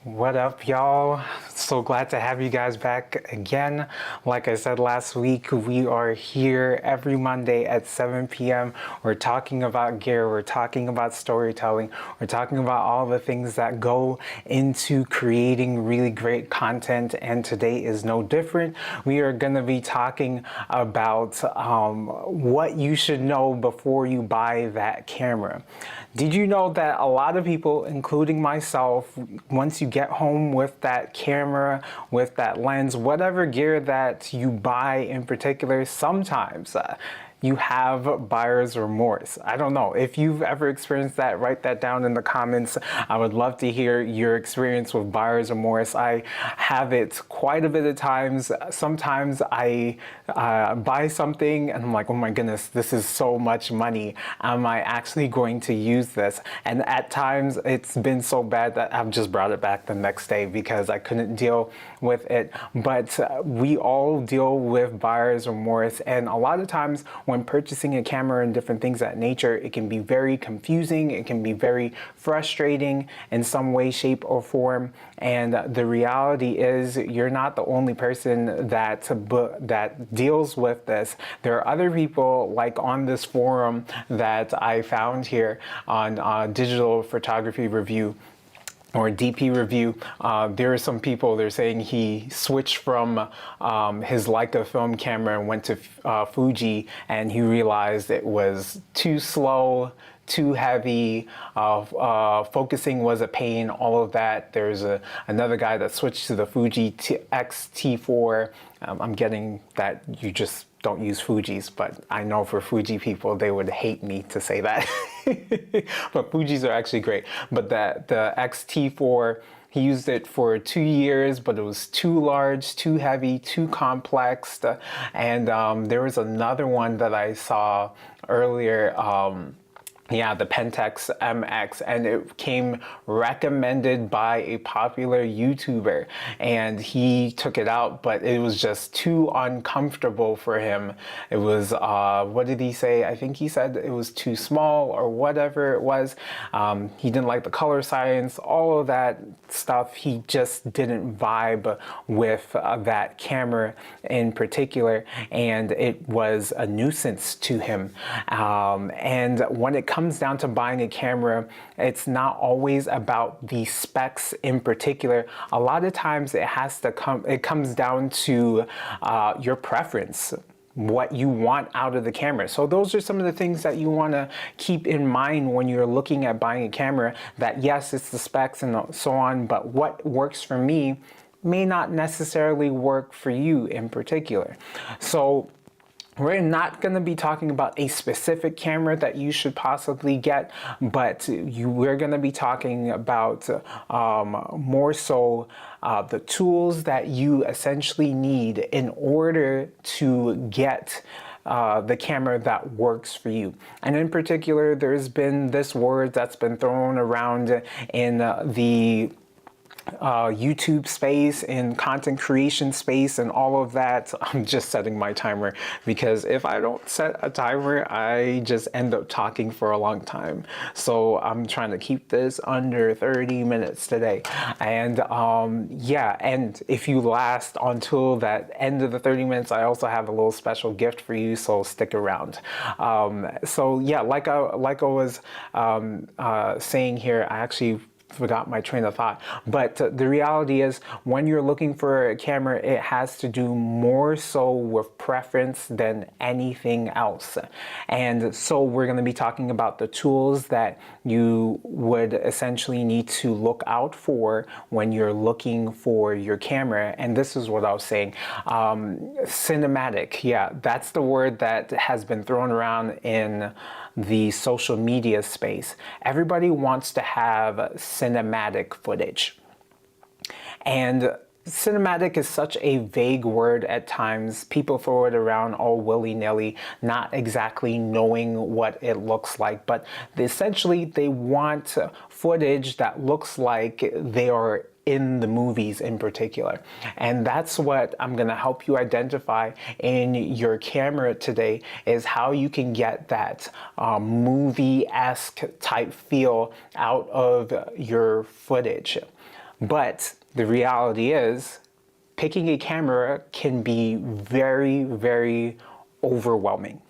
What up, y'all? So glad to have you guys back again. Like I said last week, we are here every Monday at 7 p.m. We're talking about gear, we're talking about storytelling, we're talking about all the things that go into creating really great content, and today is no different. We are going to be talking about what you should know before you buy that camera. Did you know that a lot of people, including myself, once you get home with that camera, with that lens, whatever gear that you buy in particular, sometimes you have buyer's remorse. I don't know if you've ever experienced that. Write that down in the comments. I would love to hear your experience with buyer's remorse. I have it quite a bit of times. Sometimes I buy something and I'm like, oh my goodness, this is so much money. Am I actually going to use this? And at times it's been so bad that I've just brought it back the next day because I couldn't deal with it. But we all deal with buyer's remorse, and a lot of times when purchasing a camera and different things of that nature, it can be very confusing, it can be very frustrating in some way, shape, or form. And the reality is you're not the only person that deals with this. There are other people, like on this forum that I found here on Digital Photography Review, or DP Review. There are some people, they're saying he switched from his Leica film camera and went to Fuji, and he realized it was too slow, too heavy, focusing was a pain, all of that. There's another guy that switched to the Fuji X-T4. I'm getting that you just don't use Fujis, but I know for Fuji people, they would hate me to say that. But Fujis are actually great. But the X-T4, he used it for 2 years, but it was too large, too heavy, too complex. And there was another one that I saw earlier, the Pentax MX, and it came recommended by a popular YouTuber, and he took it out, but it was just too uncomfortable for him. It was, what did he say? I think he said it was too small or whatever it was. He didn't like the color science, all of that stuff. He just didn't vibe with that camera in particular, and it was a nuisance to him. And when it comes down to buying a camera, it's not always about the specs in particular. A lot of times it comes down to your preference, what you want out of the camera. So those are some of the things that you want to keep in mind when you're looking at buying a camera, that yes, it's the specs and so on, but what works for me may not necessarily work for you in particular. So we're not going to be talking about a specific camera that you should possibly get, but we're going to be talking about more so the tools that you essentially need in order to get the camera that works for you. And in particular, there's been this word that's been thrown around in the YouTube space, in content creation space, and all of that. I'm just setting my timer, because if I don't set a timer, I just end up talking for a long time. So I'm trying to keep this under 30 minutes today. And and if you last until that end of the 30 minutes, I also have a little special gift for you, so stick around. Like I was saying here, I actually forgot my train of thought. But the reality is, when you're looking for a camera, it has to do more so with preference than anything else. And so we're going to be talking about the tools that you would essentially need to look out for when you're looking for your camera. And this is what I was saying. Cinematic. Yeah, that's the word that has been thrown around in the social media space. Everybody wants to have cinematic footage. And cinematic is such a vague word at times. People throw it around all willy-nilly, not exactly knowing what it looks like. But essentially, they want footage that looks like they are in the movies in particular. And that's what I'm going to help you identify in your camera today, is how you can get that movie-esque type feel out of your footage. But the reality is, picking a camera can be very, very overwhelming.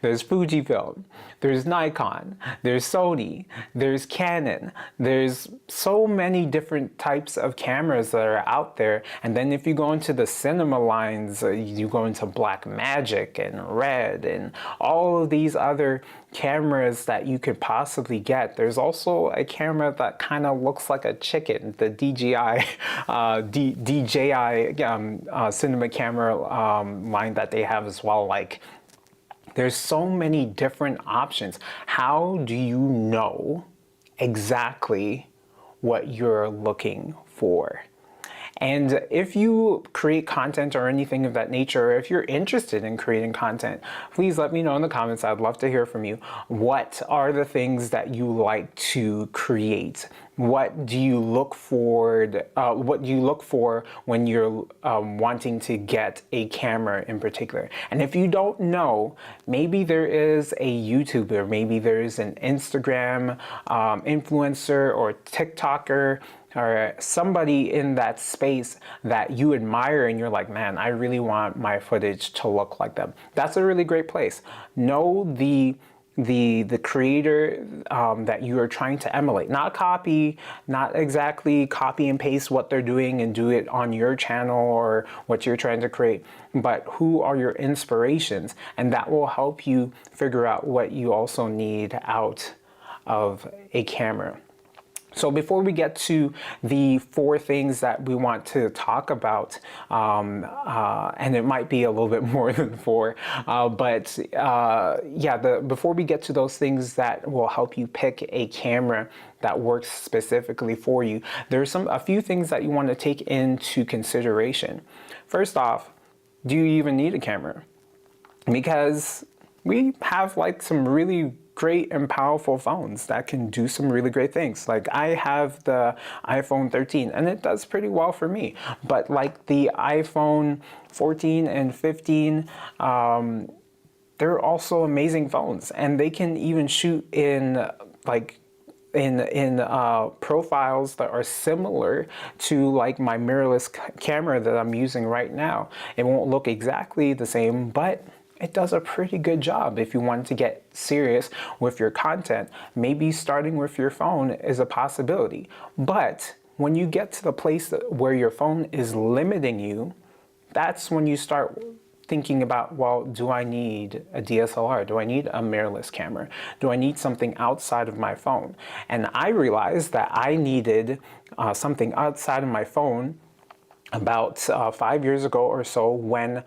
There's Fujifilm, there's Nikon, there's Sony, there's Canon, there's so many different types of cameras that are out there. And then if you go into the cinema lines, you go into Blackmagic and Red and all of these other cameras that you could possibly get. There's also a camera that kind of looks like a chicken, the DJI cinema camera line that they have as well. Like, there's so many different options. How do you know exactly what you're looking for? And if you create content or anything of that nature, or if you're interested in creating content, please let me know in the comments. I'd love to hear from you. What are the things that you like to create? What do you look for? What do you look for when you're wanting to get a camera in particular? And if you don't know, maybe there is a YouTuber, maybe there's an Instagram influencer or TikToker, or somebody in that space that you admire and you're like, man, I really want my footage to look like them. That's a really great place. Know the creator that you are trying to emulate. Not copy, not exactly copy and paste what they're doing and do it on your channel or what you're trying to create, but who are your inspirations? And that will help you figure out what you also need out of a camera. So before we get to the 4 things that we want to talk about, and it might be a little bit more than 4, before we get to those things that will help you pick a camera that works specifically for you, there's a few things that you want to take into consideration. First off, do you even need a camera? Because we have like some really great and powerful phones that can do some really great things. Like, I have the iPhone 13 and it does pretty well for me, but like the iPhone 14 and 15, they're also amazing phones, and they can even shoot in profiles that are similar to like my mirrorless camera that I'm using right now. It won't look exactly the same, but it does a pretty good job. If you want to get serious with your content, maybe starting with your phone is a possibility. But when you get to the place where your phone is limiting you, that's when you start thinking about, well, do I need a DSLR? Do I need a mirrorless camera? Do I need something outside of my phone? And I realized that I needed something outside of my phone about 5 years ago or so, when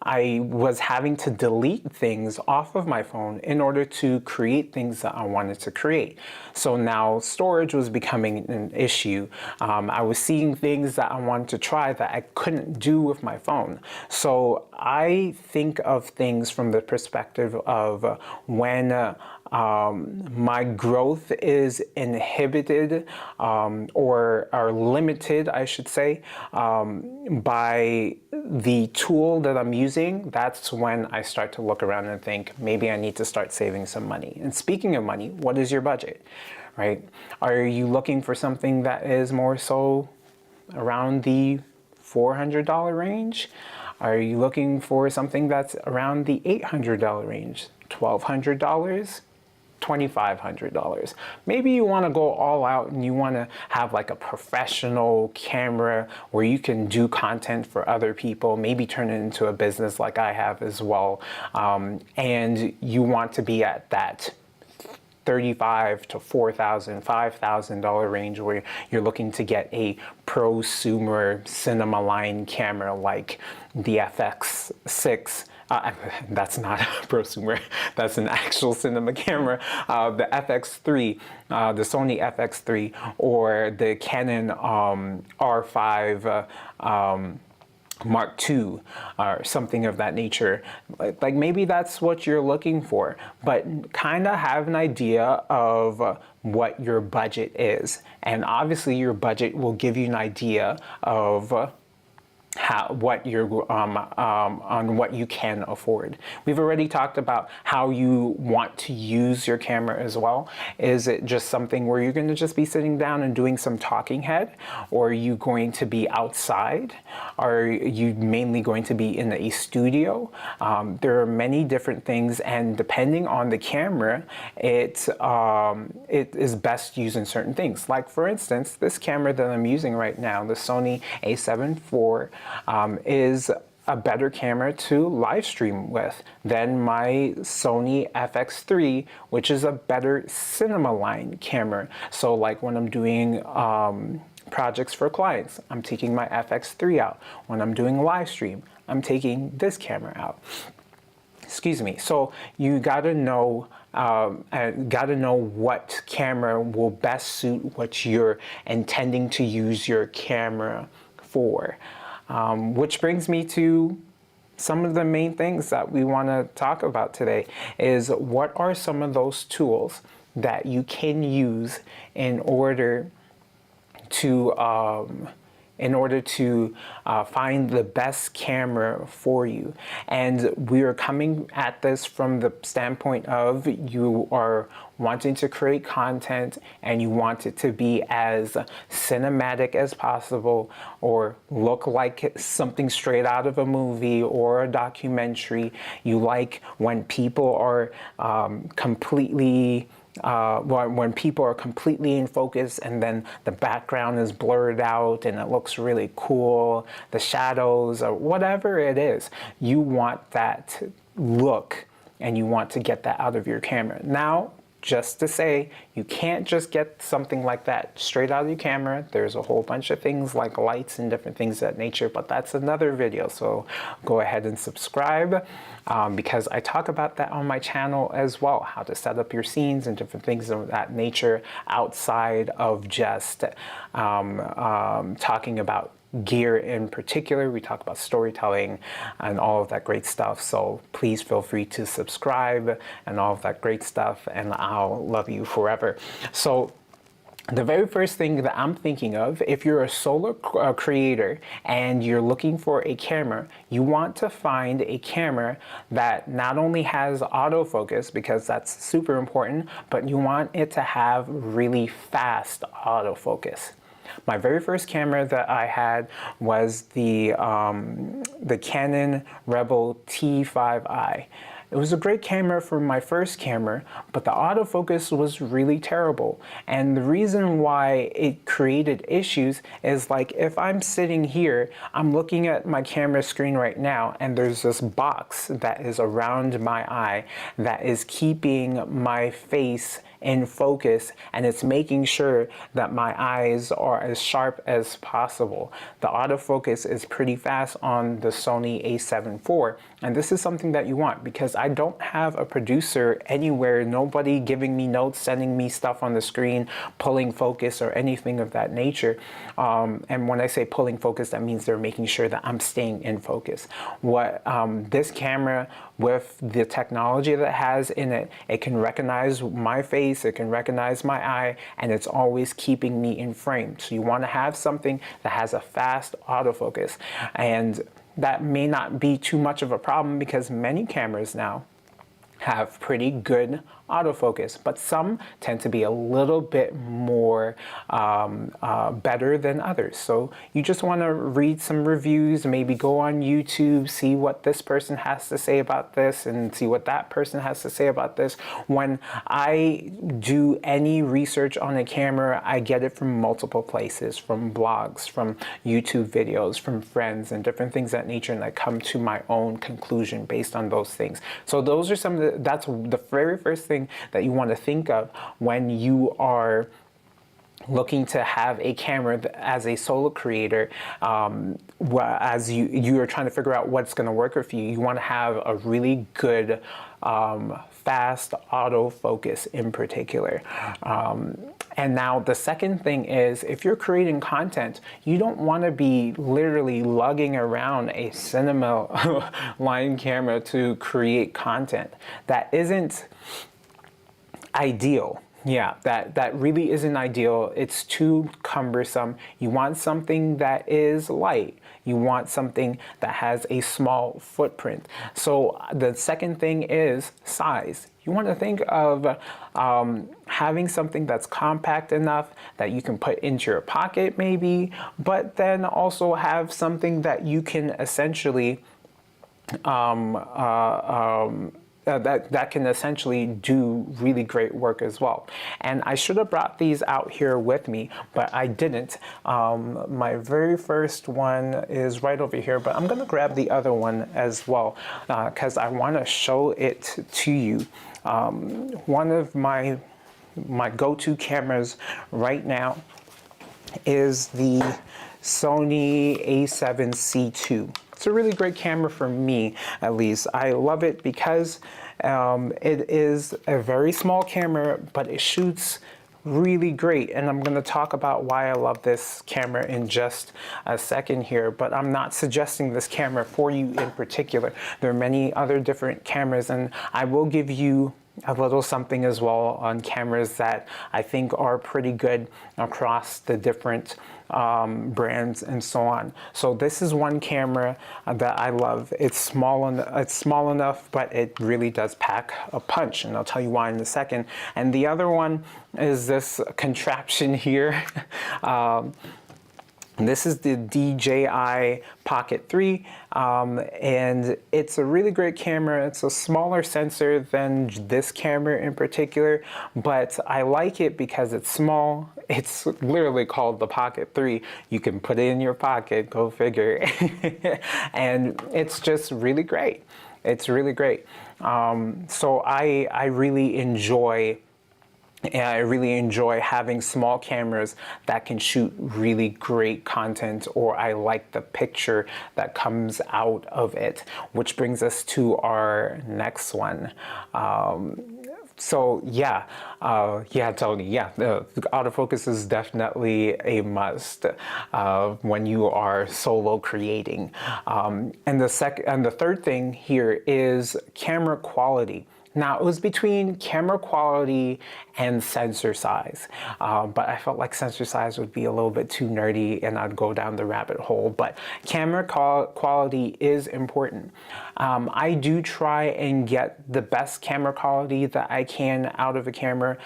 I was having to delete things off of my phone in order to create things that I wanted to create. So now storage was becoming an issue. I was seeing things that I wanted to try that I couldn't do with my phone. So I think of things from the perspective of when my growth is inhibited or limited, I should say, by the tool that I'm using. That's when I start to look around and think, maybe I need to start saving some money. And speaking of money, what is your budget, right? Are you looking for something that is more so around the $400 range? Are you looking for something that's around the $800 range? $1,200? $2,500. Maybe you want to go all out and you want to have like a professional camera where you can do content for other people, maybe turn it into a business like I have as well. And you want to be at that $35,000 to $4,000, $5,000 range where you're looking to get a prosumer cinema line camera like the FX6. That's not a prosumer, that's an actual cinema camera. The FX3, the Sony FX3, or the Canon R5 Mark II, or something of that nature. Like maybe that's what you're looking for, but kind of have an idea of what your budget is. And obviously your budget will give you an idea of what you're on what you can afford. We've already talked about how you want to use your camera as well. Is it just something where you're going to just be sitting down and doing some talking head, or are you going to be outside? Are you mainly going to be in a studio? There are many different things, and depending on the camera, it is best used in certain things. Like for instance, this camera that I'm using right now, the Sony a7 IV, is a better camera to live stream with than my Sony FX3, which is a better cinema line camera. So like when I'm doing projects for clients, I'm taking my FX3 out. When I'm doing a live stream, I'm taking this camera out. Excuse me. So you gotta know what camera will best suit what you're intending to use your camera for. Which brings me to some of the main things that we want to talk about today is what are some of those tools that you can use in order to find the best camera for you. And we are coming at this from the standpoint of you are wanting to create content and you want it to be as cinematic as possible or look like something straight out of a movie or a documentary. You like when people are when people are completely in focus and then the background is blurred out and it looks really cool, the shadows or whatever it is, you want that look and you want to get that out of your camera. Now, just to say, you can't just get something like that straight out of your camera. There's a whole bunch of things like lights and different things of that nature, but that's another video. So go ahead and subscribe because I talk about that on my channel as well, how to set up your scenes and different things of that nature outside of just talking about gear in particular. We talk about storytelling and all of that great stuff. So please feel free to subscribe and all of that great stuff, and I'll love you forever. So the very first thing that I'm thinking of, if you're a solo creator and you're looking for a camera, you want to find a camera that not only has autofocus, because that's super important, but you want it to have really fast autofocus. My very first camera that I had was the Canon Rebel T5i. It was a great camera for my first camera, but the autofocus was really terrible. And the reason why it created issues is like if I'm sitting here, I'm looking at my camera screen right now, and there's this box that is around my eye that is keeping my face in focus, and it's making sure that my eyes are as sharp as possible. The autofocus is pretty fast on the Sony a7 IV, and this is something that you want because I don't have a producer anywhere, nobody giving me notes, sending me stuff on the screen, pulling focus or anything of that nature. And when I say pulling focus, that means they're making sure that I'm staying in focus. What this camera, with the technology that it has in it, it can recognize my face, it can recognize my eye, and it's always keeping me in frame. So you want to have something that has a fast autofocus. And that may not be too much of a problem because many cameras now have pretty good autofocus, but some tend to be a little bit more better than others. So you just want to read some reviews, maybe go on YouTube, see what this person has to say about this and see what that person has to say about this. When I do any research on a camera, I get it from multiple places, from blogs, from YouTube videos, from friends and different things of that nature, and I come to my own conclusion based on those things. So those are that's the very first thing that you want to think of when you are looking to have a camera as a solo creator. As you are trying to figure out what's going to work for you, you want to have a really good fast autofocus in particular. And now the second thing is, if you're creating content, you don't want to be literally lugging around a cinema line camera to create content. That isn't ideal. Yeah, that really isn't ideal. It's too cumbersome. You want something that is light. You want something that has a small footprint. So the second thing is size. You want to think of having something that's compact enough that you can put into your pocket maybe, but then also have something that you can essentially that can essentially do really great work as well. And I should have brought these out here with me, but I didn't. My very first one is right over here, but I'm gonna grab the other one as well because I want to show it to you. One of my go-to cameras right now is the Sony A7C II. It's a really great camera for me, at least. I love it because it is a very small camera, but it shoots really great. And I'm going to talk about why I love this camera in just a second here, but I'm not suggesting this camera for you in particular. There are many other different cameras, and I will give you a little something as well on cameras that I think are pretty good across the different brands and so on. So this is one camera that I love. It's small enough, but it really does pack a punch, and I'll tell you why in a second. And the other one is this contraption here. This is the DJI Pocket 3, and it's a really great camera. It's a smaller sensor than this camera in particular, but I like it because it's small. It's literally called the Pocket 3. You can put it in your pocket, go figure. And it's just really great. It's really great. So I really enjoy having small cameras that can shoot really great content, or I like the picture that comes out of it, which brings us to our next one. So yeah, Tony, the autofocus is definitely a must when you are solo creating. And the third thing here is camera quality. Now, it was between camera quality and sensor size, but I felt like sensor size would be a little bit too nerdy and I'd go down the rabbit hole, but camera quality is important. I do try and get the best camera quality that I can out of a camera,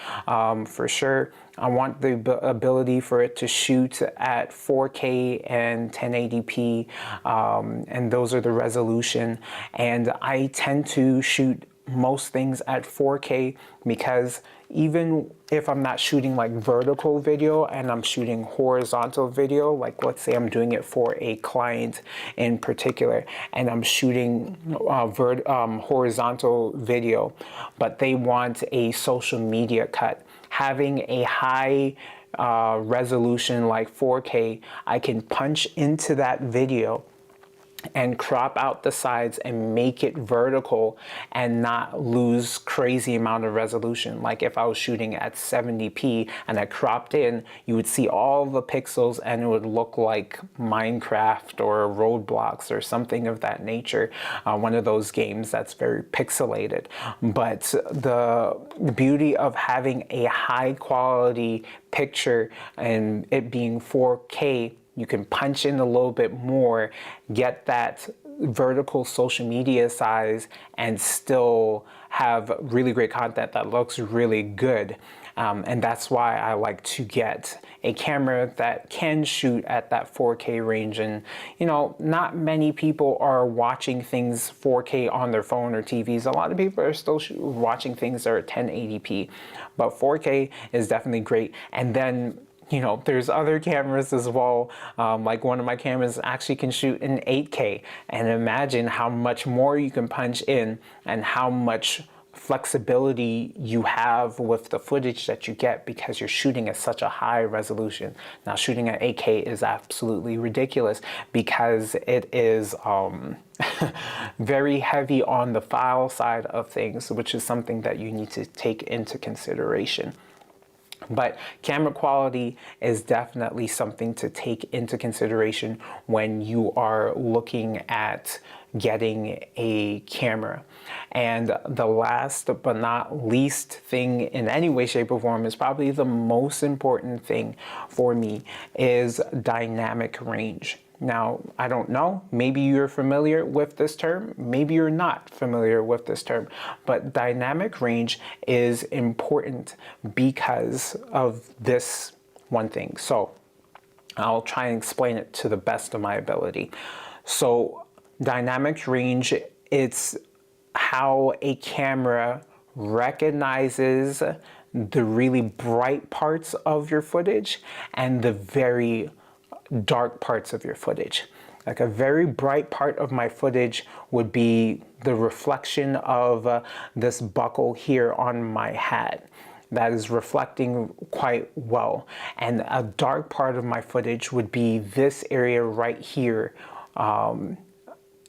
for sure. I want the ability for it to shoot at 4K and 1080p, and those are the resolution, and I tend to shoot most things at 4K because even if I'm not shooting like vertical video and I'm shooting horizontal video, like let's say I'm doing it for a client in particular and I'm shooting horizontal video, but they want a social media cut, having a high resolution like 4K, I can punch into that video and crop out the sides and make it vertical and not lose crazy amount of resolution. Like if I was shooting at 70p and I cropped in, you would see all the pixels and it would look like Minecraft or Roblox or something of that nature. One of those games that's very pixelated. But the beauty of having a high quality picture and it being 4K, you can punch in a little bit more, get that vertical social media size, and still have really great content that looks really good. And that's why I like to get a camera that can shoot at that 4K range. And, you know, not many people are watching things 4K on their phone or TVs. A lot of people are still watching things that are 1080p, but 4K is definitely great. And then, you know, there's other cameras as well. Like one of my cameras actually can shoot in 8K. And imagine how much more you can punch in and how much flexibility you have with the footage that you get because you're shooting at such a high resolution. Now, shooting at 8K is absolutely ridiculous because it is very heavy on the file side of things, which is something that you need to take into consideration. But camera quality is definitely something to take into consideration when you are looking at getting a camera. And the last but not least thing in any way, shape, or form is probably the most important thing for me is dynamic range. Now, I don't know, maybe you're familiar with this term, maybe you're not familiar with this term, but dynamic range is important because of this one thing. So I'll try and explain it to the best of my ability. So dynamic range, it's how a camera recognizes the really bright parts of your footage and the very dark parts of your footage. Like a very bright part of my footage would be the reflection of this buckle here on my hat. That is reflecting quite well. And a dark part of my footage would be this area right here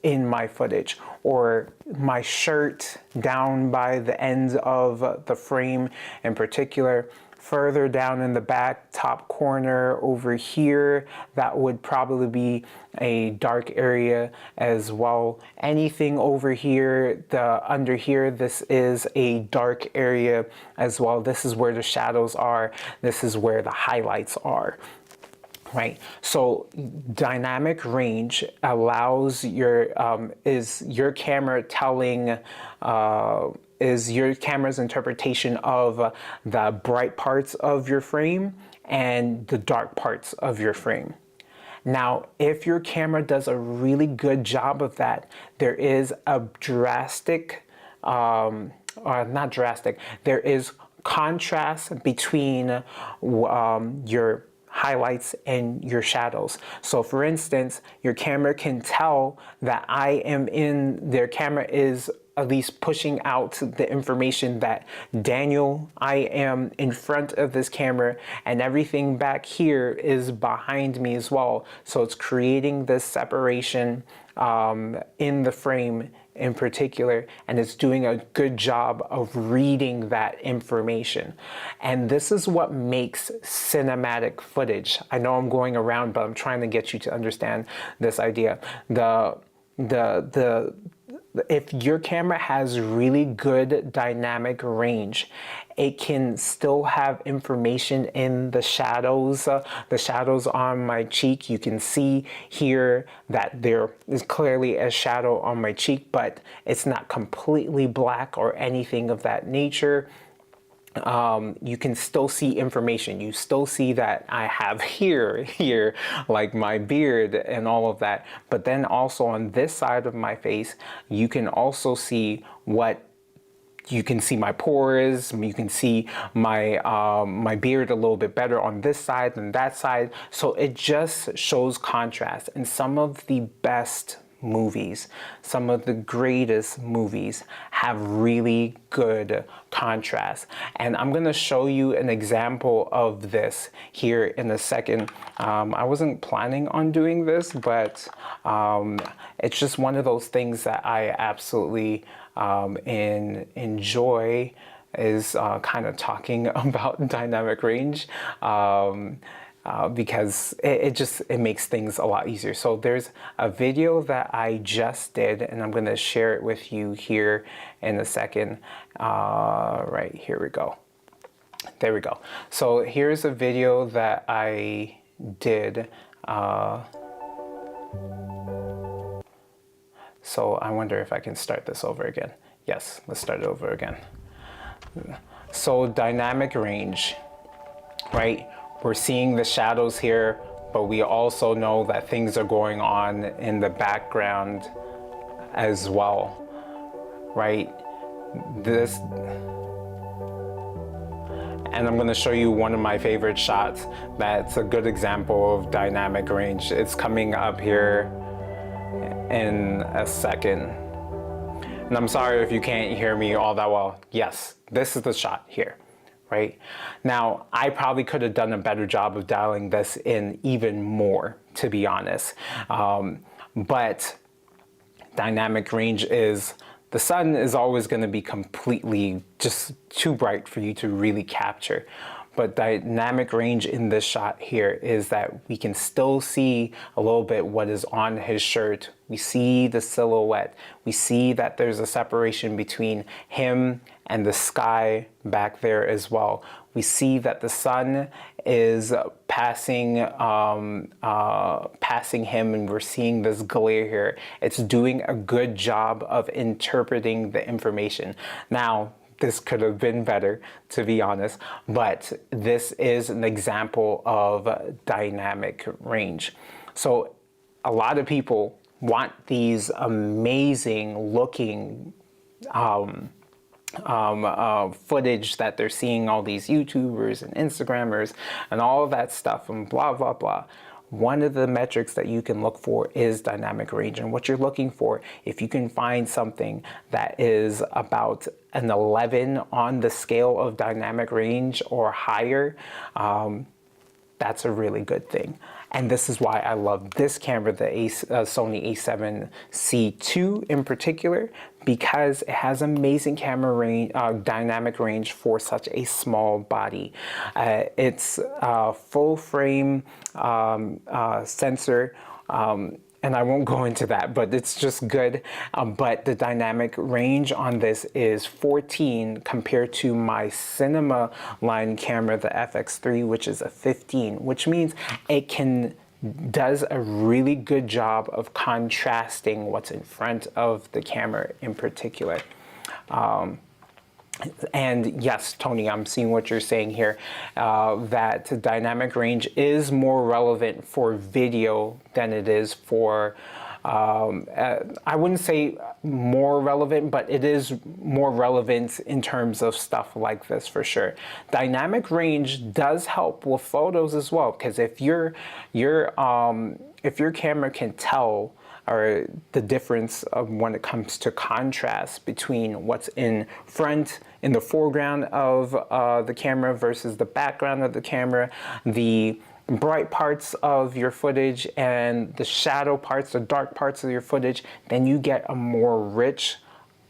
in my footage, or my shirt down by the ends of the frame in particular. Further down in the back top corner over here, that would probably be a dark area as well. Anything over here, under here, this is a dark area as well. This is where the shadows are. This is where the highlights are. Right. So dynamic range allows is your camera telling is your camera's interpretation of the bright parts of your frame and the dark parts of your frame. Now, if your camera does a really good job of that, there is a drastic, not drastic, there is contrast between your highlights and your shadows. So for instance, your camera can tell that their camera is at least pushing out the information that Daniel, I am in front of this camera and everything back here is behind me as well. So it's creating this separation in the frame in particular, and it's doing a good job of reading that information. And this is what makes cinematic footage. I know I'm going around, but I'm trying to get you to understand this idea. If your camera has really good dynamic range, it can still have information in the shadows on my cheek. You can see here that there is clearly a shadow on my cheek, but it's not completely black or anything of that nature. You can still see information. You still see that I have here, like my beard and all of that. But then also on this side of my face, you can also see you can see my pores. You can see my my beard a little bit better on this side than that side. So it just shows contrast. And some of the best movies, some of the greatest movies have really good contrast. And I'm going to show you an example of this here in a second. I wasn't planning on doing this, but it's just one of those things that I absolutely enjoy, is kind of talking about dynamic range. Because it makes things a lot easier. So there's a video that I just did, and I'm going to share it with you here in a second. Right, here we go. There we go. So here's a video that I did. So I wonder if I can start this over again. Yes, let's start it over again. So dynamic range, right? We're seeing the shadows here, but we also know that things are going on in the background as well, right? And I'm going to show you one of my favorite shots that's a good example of dynamic range. It's coming up here in a second. And I'm sorry if you can't hear me all that well. Yes, this is the shot here. Right? Now, I probably could have done a better job of dialing this in even more, to be honest. But dynamic range is, the sun is always going to be completely just too bright for you to really capture. But dynamic range in this shot here is that we can still see a little bit what is on his shirt. We see the silhouette. We see that there's a separation between him and the sky back there as well. We see that the sun is passing him, and we're seeing this glare here. It's doing a good job of interpreting the information. Now, this could have been better, to be honest, but this is an example of dynamic range. So a lot of people want these amazing looking footage that they're seeing all these YouTubers and Instagrammers and all of that stuff and blah, blah, blah. One of the metrics that you can look for is dynamic range. And what you're looking for, if you can find something that is about an 11 on the scale of dynamic range or higher, that's a really good thing. And this is why I love this camera, the Sony a7C II in particular, because it has amazing camera range, dynamic range for such a small body. It's a full frame sensor, and I won't go into that, but it's just good. But the dynamic range on this is 14 compared to my cinema line camera, the FX3, which is a 15, which means it does a really good job of contrasting what's in front of the camera in particular. And yes, Tony, I'm seeing what you're saying here, that dynamic range is more relevant for video than it is for, I wouldn't say more relevant, but it is more relevant in terms of stuff like this for sure. Dynamic range does help with photos as well, because if your camera can tell or the difference of when it comes to contrast between what's in the foreground of the camera versus the background of the camera, the bright parts of your footage and the shadow parts, the dark parts of your footage, then you get a more rich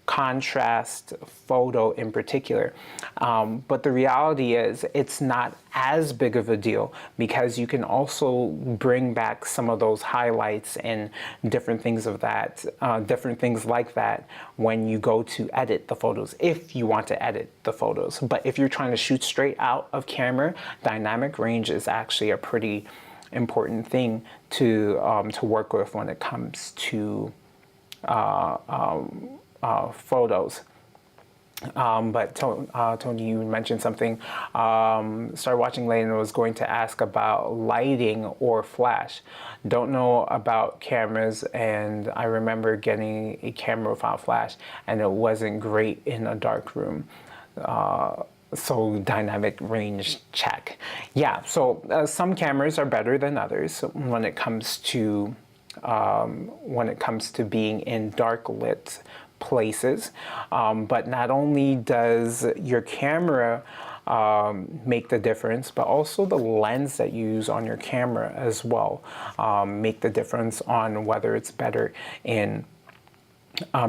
contrast photo in particular. But the reality is it's not as big of a deal, because you can also bring back some of those highlights and different things of that, different things like that when you go to edit the photos, if you want to edit the photos. But if you're trying to shoot straight out of camera, dynamic range is actually a pretty important thing to work with when it comes to photos. But Tony, you mentioned something. Started watching late and was going to ask about lighting or flash. Don't know about cameras, and I remember getting a camera without flash, and it wasn't great in a dark room. So dynamic range check. Yeah, so some cameras are better than others when it comes to being in dark lit places. But not only does your camera make the difference, but also the lens that you use on your camera as well make the difference on whether it's better in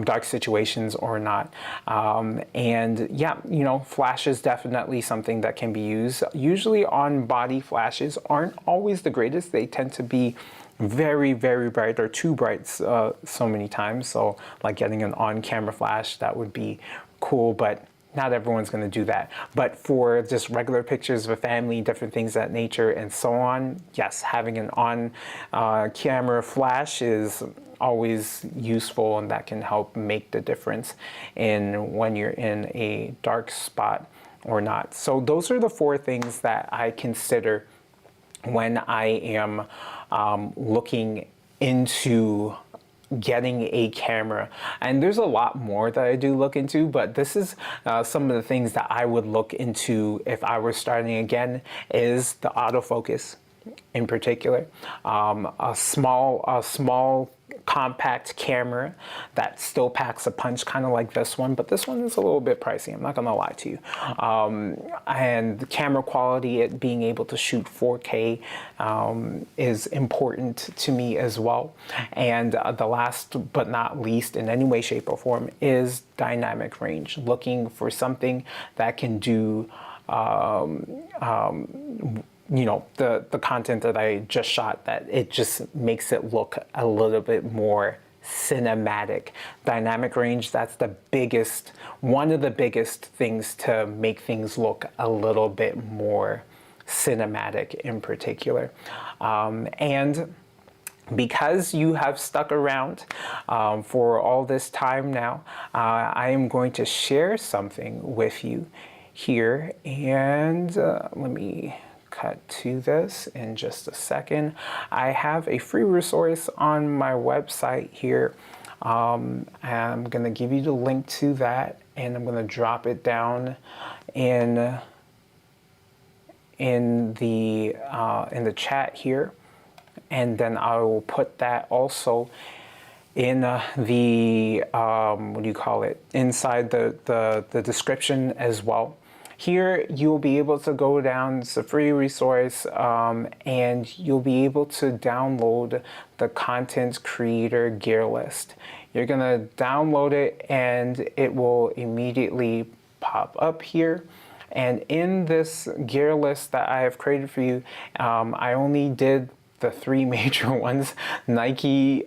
dark situations or not. And yeah, you know, flash is definitely something that can be used. Usually on body flashes aren't always the greatest. They tend to be very, very bright, or too bright so many times. So like getting an on-camera flash, that would be cool, but not everyone's going to do that. But for just regular pictures of a family, different things of that nature and so on, yes, having an on-camera flash is always useful, and that can help make the difference in when you're in a dark spot or not. So those are the 4 things that I consider when I am looking into getting a camera. And there's a lot more that I do look into, but this is some of the things that I would look into if I were starting again, is the autofocus in particular. A small compact camera that still packs a punch, kind of like this one, but this one is a little bit pricey, I'm not gonna lie to you. And the camera quality, it being able to shoot 4K is important to me as well. And the last but not least, in any way, shape, or form, is dynamic range. Looking for something that can do you know, the content that I just shot, that it just makes it look a little bit more cinematic. Dynamic range, that's the biggest, one of the biggest things to make things look a little bit more cinematic in particular. And because you have stuck around for all this time now, I am going to share something with you here. And let me cut to this in just a second. I have a free resource on my website here. I'm going to give you the link to that, and I'm going to drop it down in the chat here. And then I will put that also in the, what do you call it, inside the description as well. Here you'll be able to go down, it's a free resource, and you'll be able to download the content creator gear list. You're gonna download it and it will immediately pop up here. And in this gear list that I have created for you, I only did the three major ones: Nikon,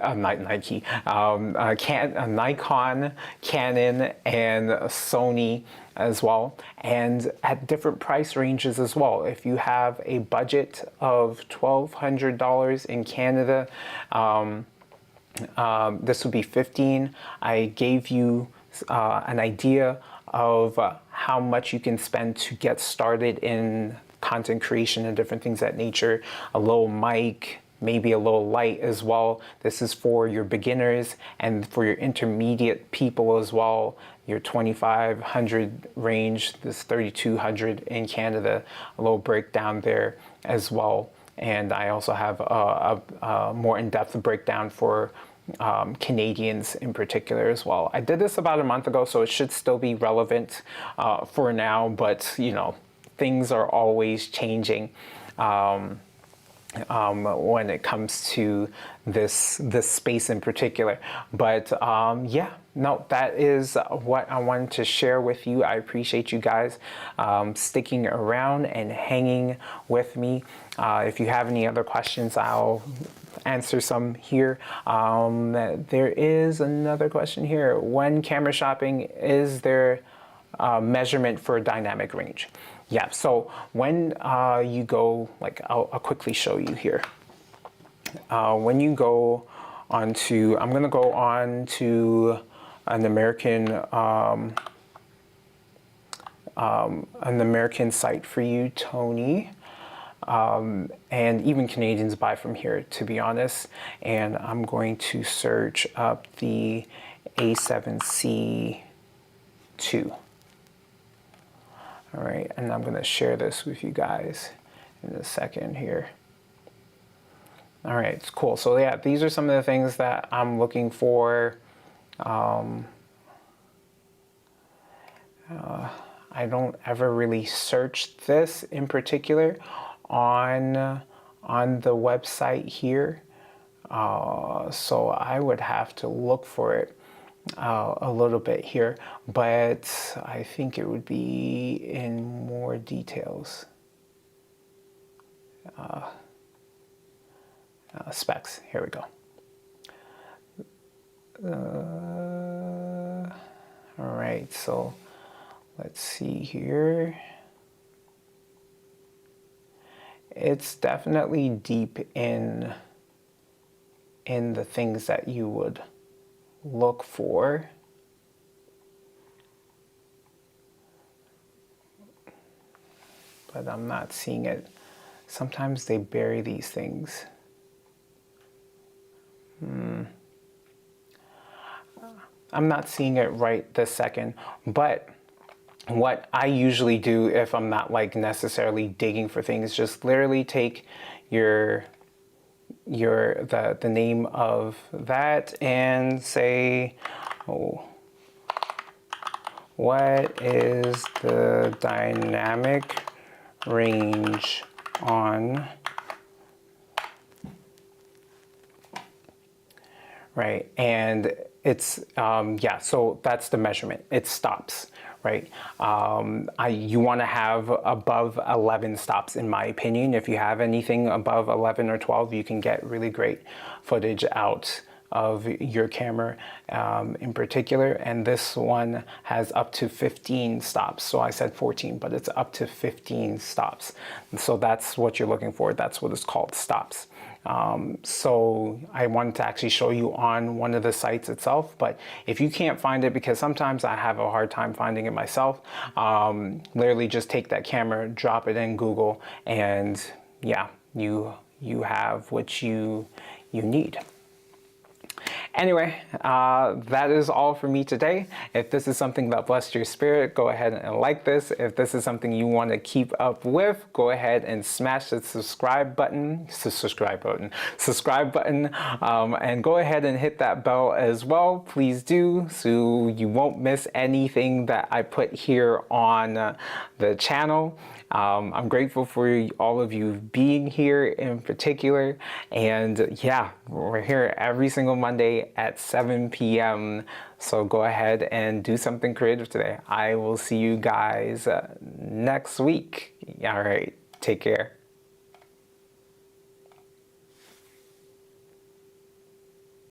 Canon, and Sony as well, and at different price ranges as well. If you have a budget of $1,200 in Canada, this would be 15. I gave you an idea of how much you can spend to get started in content creation and different things of that nature. A low mic, maybe a low light as well. This is for your beginners and for your intermediate people as well. Your 2,500 range, this 3,200 in Canada, a little breakdown there as well. And I also have a more in-depth breakdown for Canadians in particular as well. I did this about a month ago, so it should still be relevant for now, but you know, things are always changing when it comes to this space in particular. But yeah, no, that is what I wanted to share with you. I appreciate you guys sticking around and hanging with me. If you have any other questions, I'll answer some here. There is another question here. When camera shopping, is there measurement for dynamic range? Yeah, so when you go, like I'll quickly show you here. When you go onto, I'm gonna go on to an American site for you, Tony. And even Canadians buy from here, to be honest. And I'm going to search up the A7C II. All right, and I'm gonna share this with you guys in a second here. All right, it's cool. So yeah, these are some of the things that I'm looking for. I don't ever really search this in particular on the website here. So I would have to look for it a little bit here, but I think it would be in more details. Specs, here we go. All right, so let's see here. It's definitely deep in the things that you would look for. But I'm not seeing it. Sometimes they bury these things. I'm not seeing it right this second, but what I usually do if I'm not like necessarily digging for things, just literally take the name of that and say, oh, what is the dynamic range on, right? And it's, yeah, so that's the measurement. It stops, right? You want to have above 11 stops, in my opinion. If you have anything above 11 or 12, you can get really great footage out of your camera in particular, and this one has up to 15 stops. So I said 14, but it's up to 15 stops. So that's what you're looking for. That's what it's called, stops. So I wanted to actually show you on one of the sites itself, but if you can't find it, because sometimes I have a hard time finding it myself, literally just take that camera, drop it in Google, and yeah, you have what you need. Anyway, that is all for me today. If this is something that blessed your spirit, go ahead and like this. If this is something you want to keep up with, go ahead and smash the subscribe button, and go ahead and hit that bell as well. Please do, so you won't miss anything that I put here on the channel. I'm grateful for all of you being here in particular, and yeah, we're here every single Monday at 7 p.m. So go ahead and do something creative today. I will see you guys next week. All right, take care.